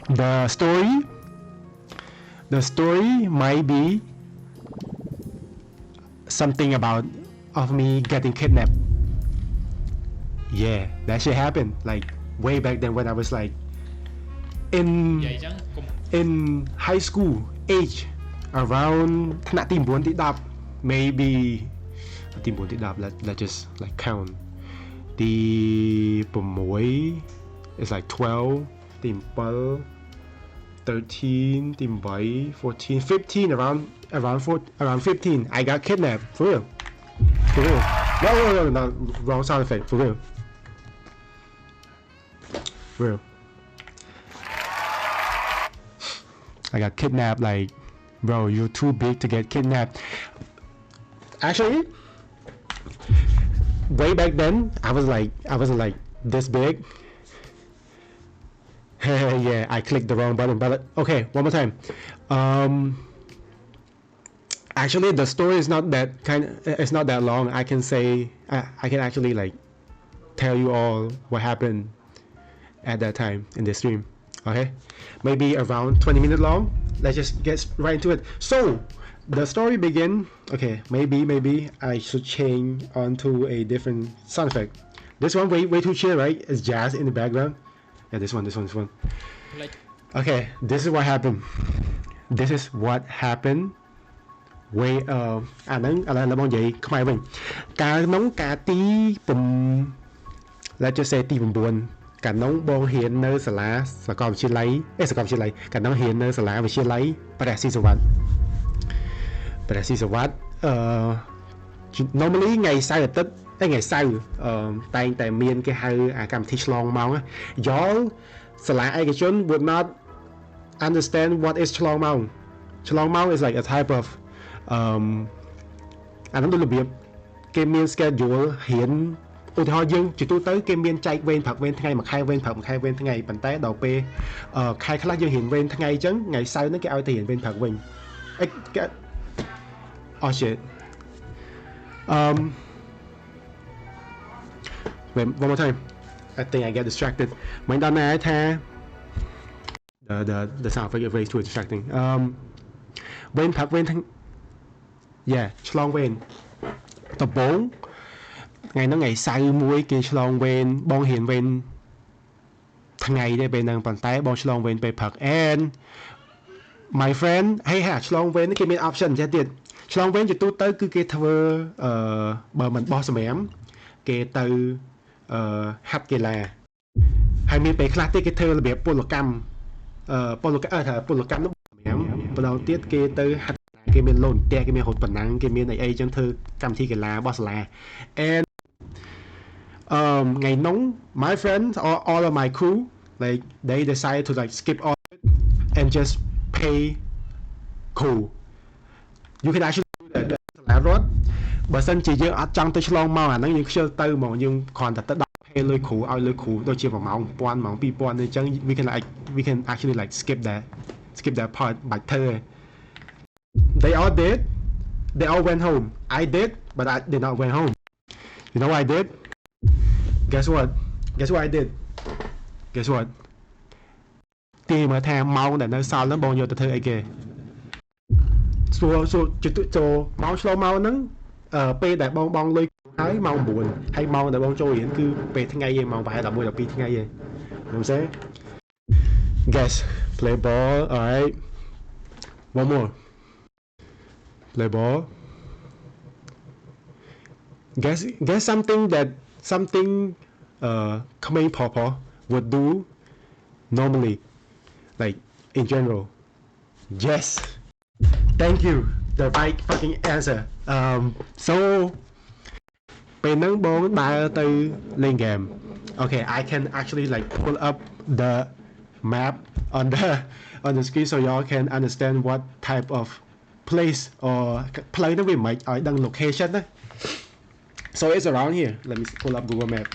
The story, the story might be something about of me getting kidnapped. Yeah, that shit happened like way back then when I was like in Vậy chăng cùng in high school age around ថ្នាក់ទី9ទី10 maybe ទី9ទី10 let's just like count ទី6 is like 12 ទី7 13 ទី8 14 15 around 15 I got kidnapped for real no wrong sound effect for real I got kidnapped like bro you're too big to get kidnapped actually way back then I wasn't like this big yeah I clicked the wrong button but okay one more time actually the story is not that it's not that long I can say I can actually like tell you all what happened at that time in the stream okay maybe around 20 minutes long let's just get right into it so the story begin okay maybe I should change onto a different sound effect this one way too chill right it's jazz in the background yeah this one like okay this is what happened way អាហ្នឹងឥឡូវបងនិយាយខ្មែរវិញកាលក្នុងការទី let's just say ទី9កាលនោះបងរៀននៅសាលាសាកលវិទ្យាល័យកាលនោះរៀននៅសាលាវិទ្យាល័យព្រះស៊ីសវត្តnormally ថ្ងៃសៅរ៍អាទិត្យថ្ងៃសៅរ៍តែងតែមានគេហៅអាកម្មវិធីឆ្លងម៉ោង y'all សាលាឯកជន would not understand what is ឆ្លងម៉ោង is like a type of អានោះដូចរបៀបគេមាន schedule រៀនឧទាហរណ៍យើងជាទូទៅគេមានចែកវេនព្រឹកវេនថ្ងៃមួយខែវេនព្រឹកមួយខែវេនថ្ងៃប៉ុន្តែដល់ពេលខែខ្លះយើងរៀនវេនថ្ងៃអញ្ចឹងថ្ងៃសៅរ៍ហ្នឹងគេឲ្យទៅរៀនវេនព្រឹកវិញoh shit wait one more time I think I get distracted មិនដល់ណាថា the sound effect is very too distracting វេនព្រឹកវេនថ្ងៃyeah ឆ្លងវេនដំបូងថ្ងៃហ្នឹងថ្ងៃសៅរ៍មួយគេឆ្លងវេនបងរៀនវេនថ្ងៃទេពេលហ្នឹងប៉ុន្តែបងឆ្លងវេនពេលព្រឹក and my friend ហើយឆ្លងវេនគេមាន option ចេះទៀតឆ្លងវេនជាទូទៅគឺគេធ្វើបើមិនបោះសម្រាមគេទៅហាត់កីឡាហើយមានពេលខ្លះទៀតគេធ្វើរបៀបពលកម្មពលកម្មនោះសម្រាមម្ដងទៀតគេទៅហាត់គេមានលោនផ្ទះគេមានរត់ប៉ុណ្ណឹងគេមានអីចឹងធ្វើកម្មវិធីកីឡារបស់សាលា and ថ្ងៃនោះ my friends or all of my crew like they decided to like skip all it and just pay cool you can actually do that សាលារដ្ឋបើសិនជាយើងអត់ចង់ទៅឆ្លងម៉ោងអាហ្នឹងយើងខ្ជិលទៅហ្មងយើងគ្រាន់តែទៅដល់ pay លុយគ្រូឲ្យលុយគ្រូដូចជា1ម៉ោង1000ម៉ោង2000អញ្ចឹង we can actually like skip that part បាច់ធ្វើ they all went home I did but I did not went home you know what I did guess what I did guess what ទីមើលថាម៉ោងដែលនៅសល់ហ្នឹងបងយកទៅធ្វើអីគេសួរម៉ោងឆ្លងម៉ោងហ្នឹងពេលដែលបងលុយហើយម៉ោង9ហើយម៉ោងដែលបងចូលរៀនគឺពេលថ្ងៃឯងម៉ោងប្រហែល11 12ថ្ងៃឯង you know what I'm saying guess play ball alright one more play ball guess something Khmer Papa would do normally like in general yes thank you the right fucking answer so ពេលហ្នឹងបងដើរទៅលេង game okay I can actually like pull up the map on the screen so y'all can understand what type of place or ផ្លូវហ្នឹងវាមិនឲ្យដឹង location ណា so it's around here let me pull up Google Map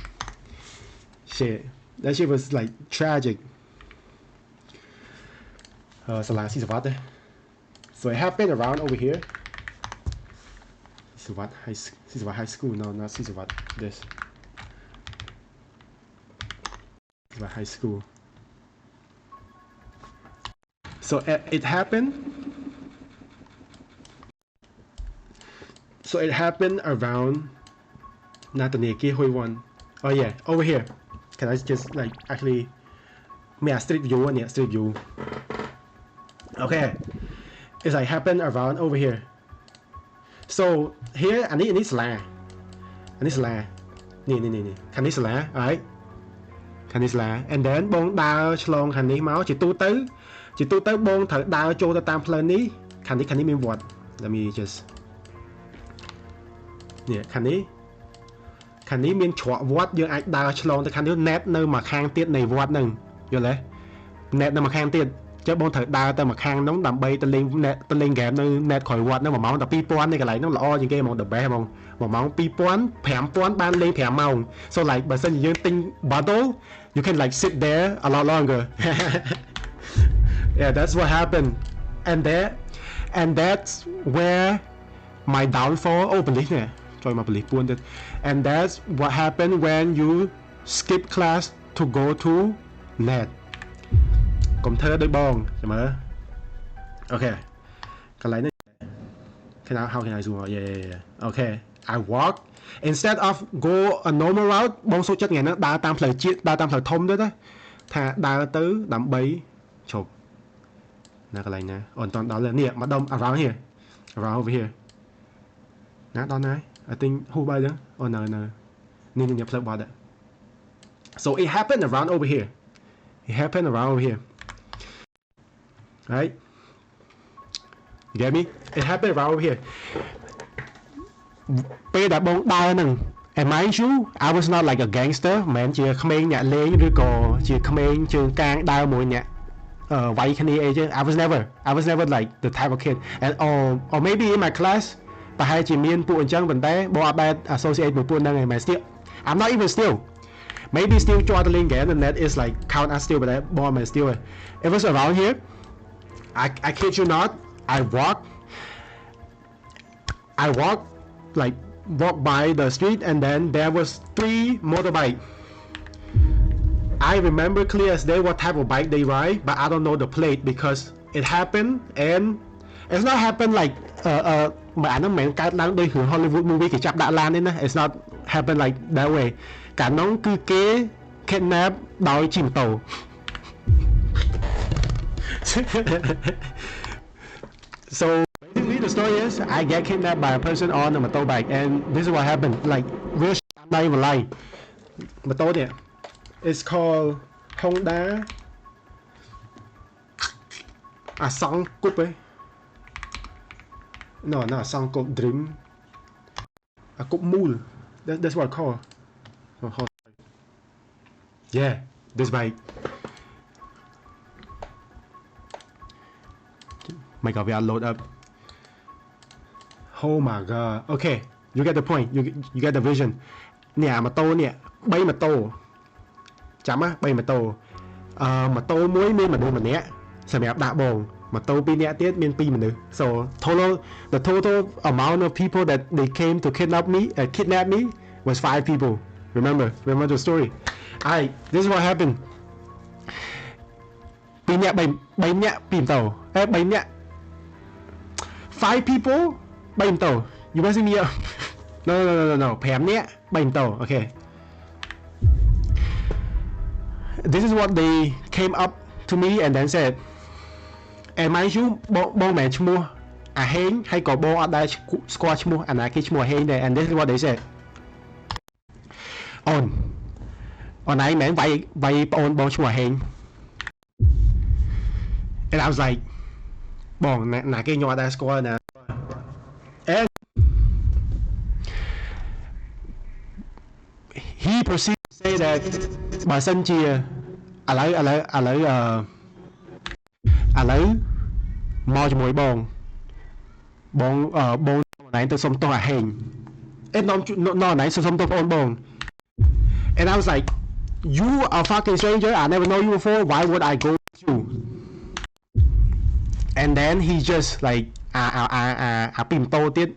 shit that shit was like tragic សាលាស៊ីសវត្ត so it happened around over here Sivat High School no not Sivat this Sivat High School so it happened around Nataniki Huiwan. Oh yeah, over here. Can I just like actually me a street view and street view. Okay, it's like happened around over here. So here I need this land.นี่คันนี้ស្លា alright คันនេះស្លា and then បងដើរឆ្លងខាងនេះមកជាទូទៅបងត្រូវដើរចូលទៅតាមផ្លូវនេះខាងនេះមានវត្ត let me just នេះខាងនេះមានច្រកវត្តយើងអាចដើរឆ្លងទៅខាងនេះ net នៅមួយខាងទៀតនៃវត្តហ្នឹងយល់ទេ net នៅមួយខាងទៀតចុះបងត្រូវដើរទៅមួយខាងហ្នឹងដើម្បីទៅលេង game នៅ net ក្រោយវត្តហ្នឹង1ម៉ោងដល់ 2000 នេះកន្លែងហ្នឹងល្អជាងគេហ្មង the best ហ្មង 1ម៉ោង 2000 5000 បានលេង 5 ម៉ោង so like បើសិនជាយើងទិញ bottle you can like sit there a lot longer yeah that's what happened and that's where my downfall អូប៉ូលីសនេះជួយមកប៉ូលីសពួនទៀត and that's what happened when you skip class to go to net កុំធ្វើដូចបងចាំមើល okay កន្លែងនេះ how can I zoom out yeah okay I walk instead of go a normal route បងសូចចិត្តថ្ងៃហ្នឹងដើរតាមផ្លូវជាតិដើរតាមផ្លូវធំទៅថាដើរទៅដើម្បីជប់ណាកន្លែងណាអូនតន់ដល់នេះមកដុំ around here around over here ណាដល់ណា I think ហូបបាយហ្នឹងអូនៅនេះផ្លូវបាត់ so it happened around over here right you get me it happened around over here ពេលដែលបងដើរហ្នឹង and mind you I was not like a gangster មិនមែនជាក្មេងអ្នកលេងឬក៏ជាក្មេងជើងកាងដើរមួយអ្នកវាយគ្នាអីចឹង I was never like the type of kid and or maybe in my class ប្រហែលជាមានពួកអញ្ចឹងប៉ុន្តែបងអត់ដែល associate មួយពួកហ្នឹងឯង still I'm not even still maybe still ជាប់ទៅលេង game and that is like count as still but that បងមិន still it was around here I kid you not I walk by the street and then there was 3 motorbike. I remember clear as day what type of bike they ride, but I don't know the plate because it happened and it's not happened like mà anh nó mẹ cái đang đi hưởng Hollywood movie cái chắp đã lan đấy nè it's not happen like that way cả nó cứ kế kidnap đòi chìm tàu so basically the story is I get kidnapped by a person on a motorbike and this is what happened like real shit I'm not even lying motorเนี่ยit's called Honda Song Coupe ấy no not Song Coupe Dream Coupe Mule that's what I call yeah this bike make up load up oh my god okay you get the point you get the vision នេះម៉ូតូនេះ3ម៉ូតូចាំណា3ម៉ូតូម៉ូតូមួយមានមនុស្សម្នាក់សម្រាប់ដាក់បងម៉ូតូ2នាក់ទៀតមាន2មនុស្ស so the total amount of people that they came to kidnap me was 5 people remember the story alright this is what happened 2នាក់3នាក់2ម៉ូតូ3នាក់ 5 people 3ម៉ូតូ you messing me up no 5នាក់3ម៉ូតូ okay this is what they came up to me and then said and mind you បងមិនឈ្មោះអាហេងហើយក៏បងអត់ដែលស្គាល់ឈ្មោះអាណាគេឈ្មោះអាហេងដែរ and this is what they said អូនឯងមិនវាយប្អូនបងឈ្មោះអាហេង and I was like បងណាគេខ្ញុំអត់ដែលស្គាល់ណា and he proceeded to say that បើសិនជាឥឡូវមកជាមួយបងណៃទៅសុំទោសអាហេងនាំណៃសុំទោសបង and I was like you are fucking stranger I never know you before why would I go with you and then he just like ពីម៉ូតូទៀត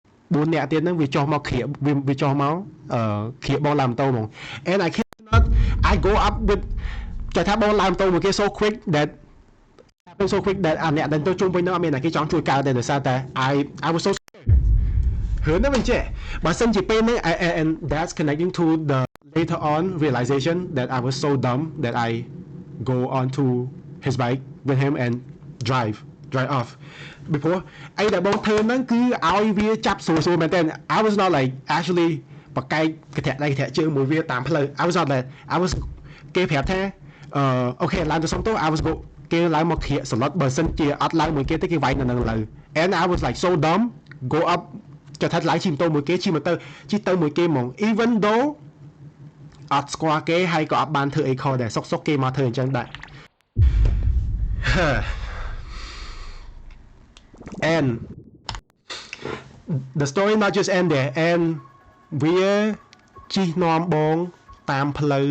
4នាក់ទៀតហ្នឹងវាចុះមកគ្រាវាចុះមកគ្រាបងឡើងម៉ូតូហ្មង and I go up with ចុះថាបងឡើងម៉ូតូមួយគេ so quick that happened so quick that អ្នកដែលទៅជុំវិញនោះអត់មានអ្នកគេចង់ជួយកើតទេដោយសារតែ I was so scared រឿងហ្នឹងមិនចេះបើសិនជាពេលហ្នឹង and that's connecting to the later on realization that I was so dumb that I go on to his bike with him and drive off before អីដែលបងធ្វើហ្នឹងគឺឲ្យវាចាប់ស្រួលមែនតើ I was not like actually បកែកកធាក់ដៃកធាក់ជើងមួយវាតាមផ្លូវ I was not that I was គេប្រាប់ថាអូខេឡើងទៅសុំទោស I was go គេឡើងមកធៀកសឡុតបើសិនជាអត់ឡើងមួយគេទេគេវាយនៅនឹងលើ and I was like so dumb go up ចុះថាឡើងជិះម៉ូតូមួយគេជិះម៉ូតូជិះទៅមួយគេហ្មង even though អត់ស្គាល់គេហើយក៏អត់បានធ្វើអីខុសដែរសុកគេមកធ្វើអញ្ចឹងដែរ and the story not just end there and វាជិះនាំបងតាមផ្លូវ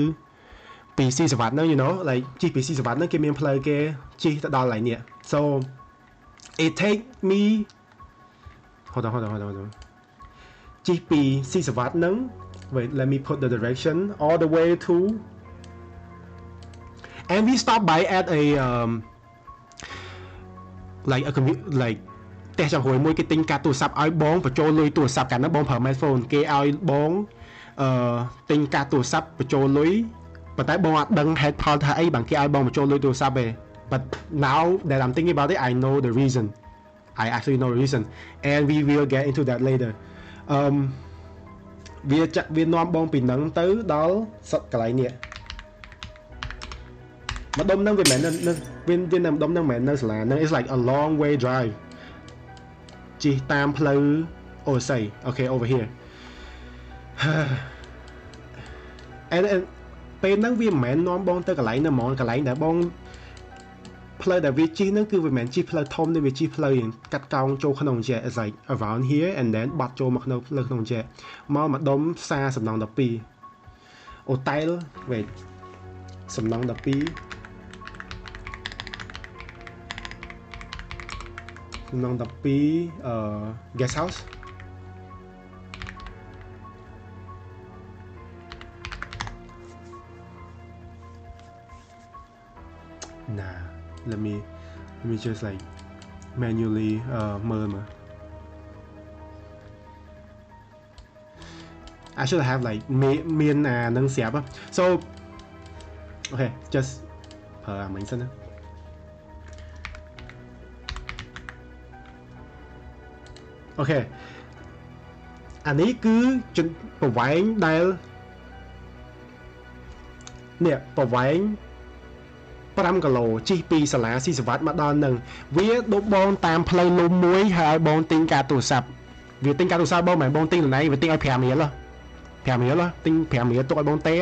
ពីស៊ីសវ៉ាត់ហ្នឹង you know like ជិះពីស៊ីសវ៉ាត់ហ្នឹងគេមានផ្លូវគេជិះទៅដល់កន្លែងនេះ so it take me hold on ជិះពីស៊ីសវ៉ាត់ហ្នឹង wait let me put the direction all the way to and we stopped by at a like a like តែចង្រួយមួយគេទិញកាតទូរស័ព្ទឲ្យបងបញ្ចូលលុយទូរស័ព្ទកាលហ្នឹងបងប្រើ smartphone គេឲ្យបងទិញកាតទូរស័ព្ទបញ្ចូលលុយប៉ុន្តែបងអត់ដឹង headផលថាអីបានគេឲ្យបងបញ្ចូលលុយទូរស័ព្ទទេ but now that I'm thinking about it I know the reason I actually know the reason and we will get into that later វានាំបងពីហ្នឹងទៅដល់កន្លែងនេះម្ដុំហ្នឹងវាមិនមែនវាម្ដុំហ្នឹងមិនមែននៅសាលាហ្នឹង it's like a long way drive ជិះតាមផ្លូវអូស័យ okay over here and ពេលហ្នឹងវាមិនមែននាំបងទៅកន្លែងហ្នឹងហ្មងកន្លែងដែលបងផ្លូវដែលវាជិះហ្នឹងគឺវាមិនមែនជិះផ្លូវធំទេវាជិះផ្លូវកាត់កោងចូលក្នុងចេះ it's like around here and then បាត់ចូលមកក្នុងផ្លូវក្នុងចេះមកម្ដុំផ្សារសំណង12អូតែល wait សំណង12សំណង12guest house nah let me just like manually មើល I should have like មានអានឹងស្រាប់ so okay just ប្រើអាមិញសិនណា okay អានេះគឺប្រវែងដែលនេះប្រវែង5គីឡូជិះពីសាលាស៊ីសវ៉ាត់មកដល់នឹងវាដប់បងតាមផ្លូវលំមួយហើយបងទិញកាតទូរស័ព្ទវាទិញកាតទូរស័ព្ទបងមិនបងទិញខ្លួនឯងវាទិញឲ្យ5រៀល5រៀលទិញ5រៀលទុកឲ្យបងទេ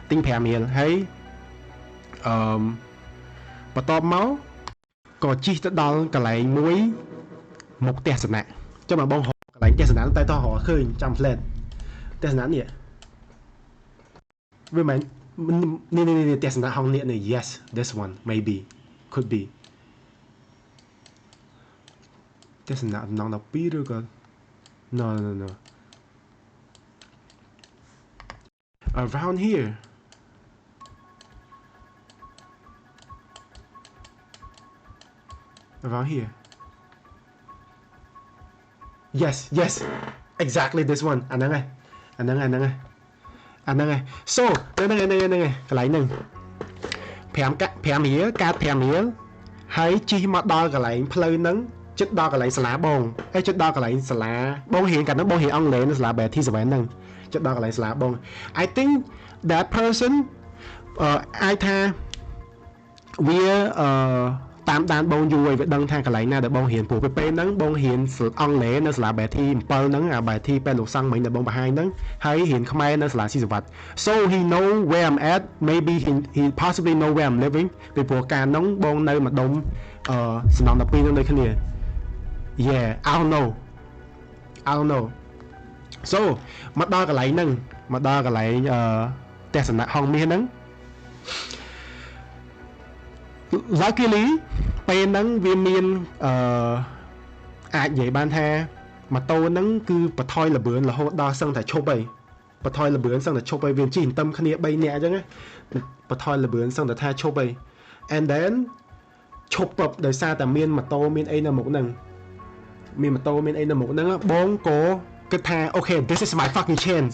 ទិញ5រៀលហើយបន្ទាប់មកក៏ជិះទៅដល់កន្លែងមួយមុខផ្ទះសំណាក់ចាំមកបងកន្លែងផ្ទះសំណាក់តែតោះរកឃើញចាំផ្លែតផ្ទះសំណាក់នេះវាមិននេះផ្ទះសំណាក់ហងនេះ yes this one maybe could be ផ្ទះសំណាក់ដំណង12ឬក៏ no around here yes exactly this one អាហ្នឹងហើយ so ហ្នឹងហើយកន្លែងហ្នឹង5រៀលកាត5រៀលហើយជិះមកដល់កន្លែងផ្លូវហ្នឹងជិតដល់កន្លែងសាលាបងហើយជិតដល់កន្លែងសាលាបងរៀនកាលហ្នឹងបងរៀនអង់គ្លេសនៅសាលា Betty 7ហ្នឹងជិតដល់កន្លែងសាលាបង I think that person អាចថាវាតាមដានបងយូរហើយវាដឹងថាកន្លែងណាដែលបងរៀនព្រោះពេលហ្នឹងបងរៀនអង់គ្លេសនៅសាលា Betty 7ហ្នឹងអា Betty ពេលលោកសាំងមិញដែលបងបង្ហាញហ្នឹងហើយរៀនខ្មែរនៅសាលាស៊ីសវ៉ាត់ so he know where I'm at maybe he possibly know where I'm living ពីព្រោះកាលហ្នឹងបងនៅម្ដុំសំណង12ហ្នឹងដូចគ្នា yeah I don't know so មកដល់កន្លែងហ្នឹងមកដល់កន្លែងផ្ទះសំណាក់ហងមាសហ្នឹងluckily ពេលហ្នឹងវាមានអាចនិយាយបានថាម៉ូតូហ្នឹងគឺបថយលបឿនរហូតដល់សឹងតែឈប់ហើយបថយលបឿនសឹងតែឈប់ហើយវាជិះទន្ទឹមគ្នា3នាក់អញ្ចឹងបថយលបឿនសឹងតែថាឈប់ហើយ and then ឈប់ពឹបដោយសារតែមានម៉ូតូមានអីនៅមុខហ្នឹងមានម៉ូតូមានអីនៅមុខហ្នឹងបងក៏គិតថា okay this is my fucking chance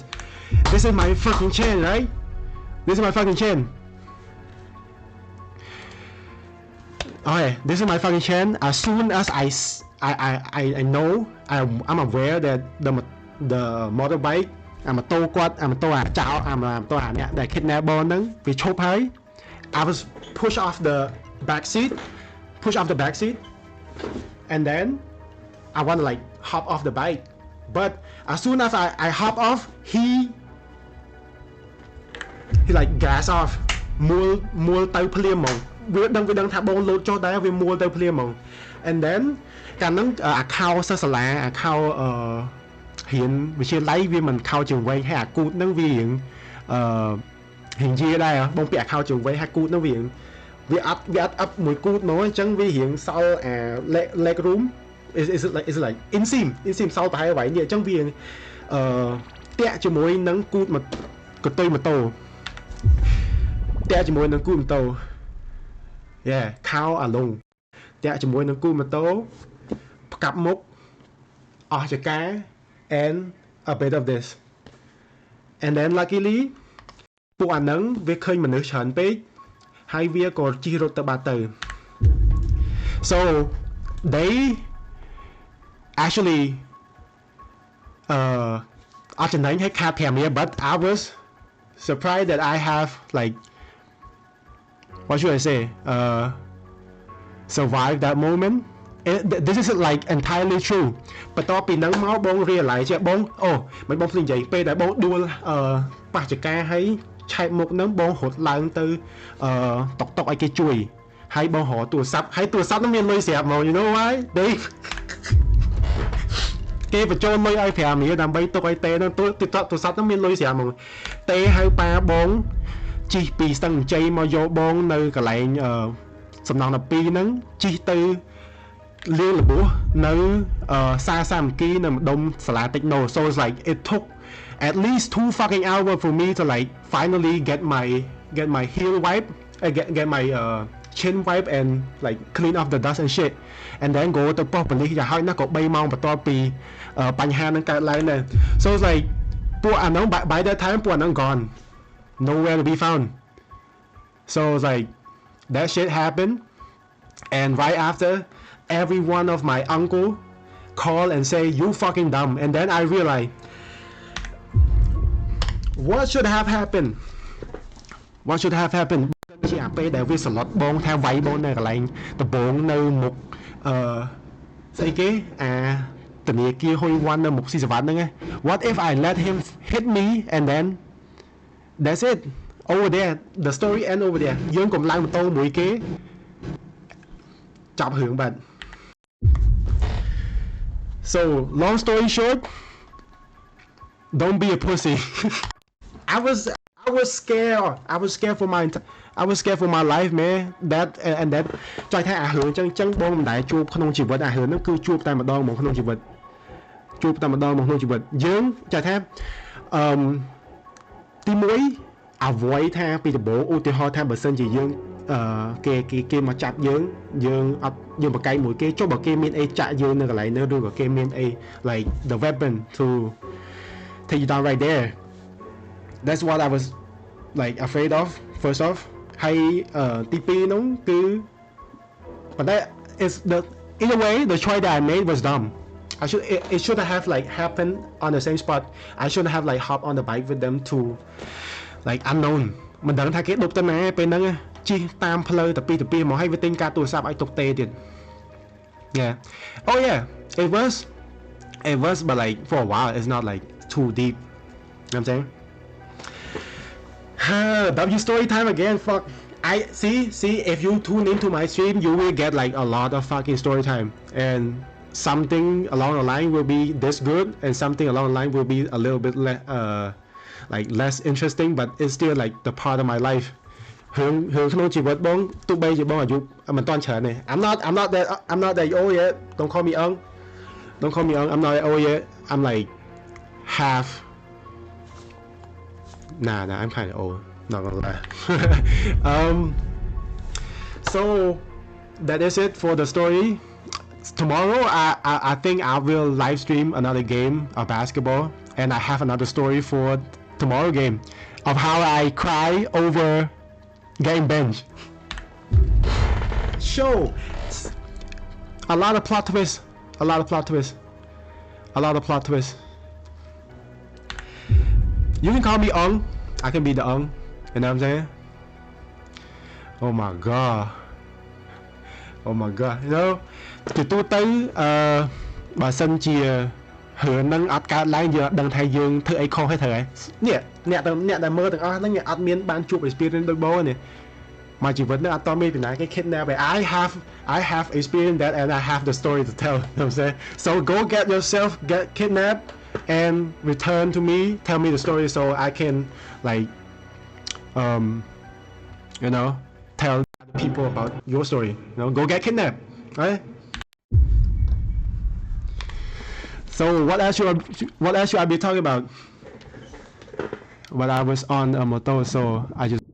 this is my fucking chance right this is my fucking chance okay this is my fucking chance as soon as I know I'm aware that the motorbike ម៉ូតូគាត់ម៉ូតូអាចោលម៉ូតូអ្នកដែល kidnap បងហ្នឹងវាឈប់ហើយ I was push off the back seat and then I want to like hop off the bike but as soon as I hop off he like gas off មួលទៅភ្លាមហ្មងវាដឹងថាបងលោតចុះដែរវាមួលទៅភ្លាមហ្មង and then កាលហ្នឹងអាខោសិស្សសាលាអាខោរៀនវិទ្យាល័យវាមិនខោជើងវែងហើយអាគូតហ្នឹងវារៀងរៀងជាដែរបងពាក់អាខោជើងវែងហើយគូតហ្នឹងវាអត់មួយគូតមកអញ្ចឹងវារៀងសល់អា leg room is like inseam សល់ប្រហែលໄວនេះអញ្ចឹងវាតាក់ជាមួយនឹងគូតកតុយម៉ូតូតាក់ជាមួយនឹងគូតម៉ូតូ yeah ខោអាឡុងតាក់ជាមួយនឹងគូតម៉ូតូផ្កាប់មុខអស់ចកា and a bit of this and then luckily ពួកអាហ្នឹងវាឃើញមនុស្សច្រើនពេកហើយវាក៏ជិះរត់ទៅបាត់ទៅ so they actually អត់ចំណេញឲ្យខាត5រៀល but I was surprised that I have like what should I say survived that moment this is like entirely true បន្ទាប់ពីហ្នឹងមកបង realize ចេះបងអូមិនបងភ្លេចនិយាយពេលដែលបងដួលប៉ះចកាហើយឆែកមុខហ្នឹងបងរត់ឡើងទៅតុកឲ្យគេជួយហើយបងរកទូរស័ព្ទហើយទូរស័ព្ទហ្នឹងមានលុយស្រាប់មក you know why they គេបញ្ចូលលុយឲ្យ5រៀលដើម្បីទុកឲ្យតេហ្នឹងទូរស័ព្ទហ្នឹងមានលុយស្រាប់មកតេហៅប៉ាបងជិះពីស្ទឹងជ័យមកយកបងនៅកន្លែងសំណង12ហ្នឹងជិះទៅលាលបួសនៅសាមគ្គីនៅម្ដុំសាលា Techno so it's like it took at least 2 fucking hours for me to like finally get my heel wipe get my chin wipe and like clean off the dust and shit and then go ទៅប៉ុស្តិ៍ប៉ូលីសយ៉ាងហោចណាស់ក៏3ម៉ោងបន្ទាប់ពីបញ្ហាហ្នឹងកើតឡើងដែរ so it's like ពួកអាហ្នឹង by that time ពួកអាហ្នឹង gone nowhere to be found so it's like that shit happened and right after every one of my uncle call and say you fucking dumb and then I realized what should have happened ជាអាពេលដែលវាសឡត់បងថាវាយបងនៅកន្លែងដំបងនៅមុខស្អីគេអាធនាគារហ៊ុយវ៉ាន់នៅមុខស៊ីសវ៉ាន់ហ្នឹង what if I let him hit me and then that's it over there the story end over there យើងកុំឡើងម៉ូតូមួយគេចាប់រឿងបាត់ so long story short don't be a pussy I was scared for my life man that and that ចង់ថាអារឿងចឹងបងមិនដែលជួបក្នុងជីវិតអារឿងហ្នឹងគឺជួបតែម្ដងមកក្នុងជីវិតយើងចង់ថាទី1 avoid ថាពីដំបូងឧទាហរណ៍ថាបើសិនជាយើងគេមកចាប់យើងអត់យើងបកកាយមួយគេចុះបើគេមានអីចាក់យើងនៅកន្លែងនោះឬក៏គេមានអី like the weapon to take you down right there that's what I was like afraid of first off ហើយទី2នោះគឺ but that is the in a way the choice that I made was dumb it should have like happened on the same spot I should have like hop on the bike with them to like unknown មិនដឹងថាគេដប់ទៅណាពេលហ្នឹងជិះតាមផ្លូវតាពីមកឲ្យវាទិញការទូរស័ព្ទឲ្យទុកទេទៀត yeah oh yeah it was but like for a while it's not like too deep you know what I'm saying W story time again fuck I see if you tune into my stream you will get like a lot of fucking story time and something along the line will be this good and something along the line will be a little bit like less interesting but it's still like the part of my life រឿងក្នុងជីវិតបងទោះបីជាបងអាយុមិនតាន់ច្រើនទេ I'm not that old yet don't call me young I'm not that old yet I'm like half nah I'm kind of old not gonna lie so that is it for the story. Tomorrow, I think I will live stream another game of basketball, and I have another story for tomorrow game of how I cry over getting benched. Show a lot of plot twists, a lot of plot twists, a lot of plot twists. You can call me Ung. I can be the Ung. You know what I'm saying? Oh my god. Oh my god. You know, ជាទូទៅបើសិនជារឿងហ្នឹងអត់កើតឡើងយើងអត់ដឹងថាយើងធ្វើអីខុសទេត្រូវហើយនេះអ្នកដែលមើលទាំងអស់ហ្នឹងអត់មានបានជួប experience ដូចបងនេះមកជីវិតហ្នឹងអត់តមានពីណាគេ kidnap I have experienced that and I have the story to tell. You know what I'm saying? So go get yourself get kidnapped and return to me, tell me the story so I can like you know, tell other people about your story. You know, go get kidnapped, right? So what else should I be talking about? Well, I was on a motor, so I just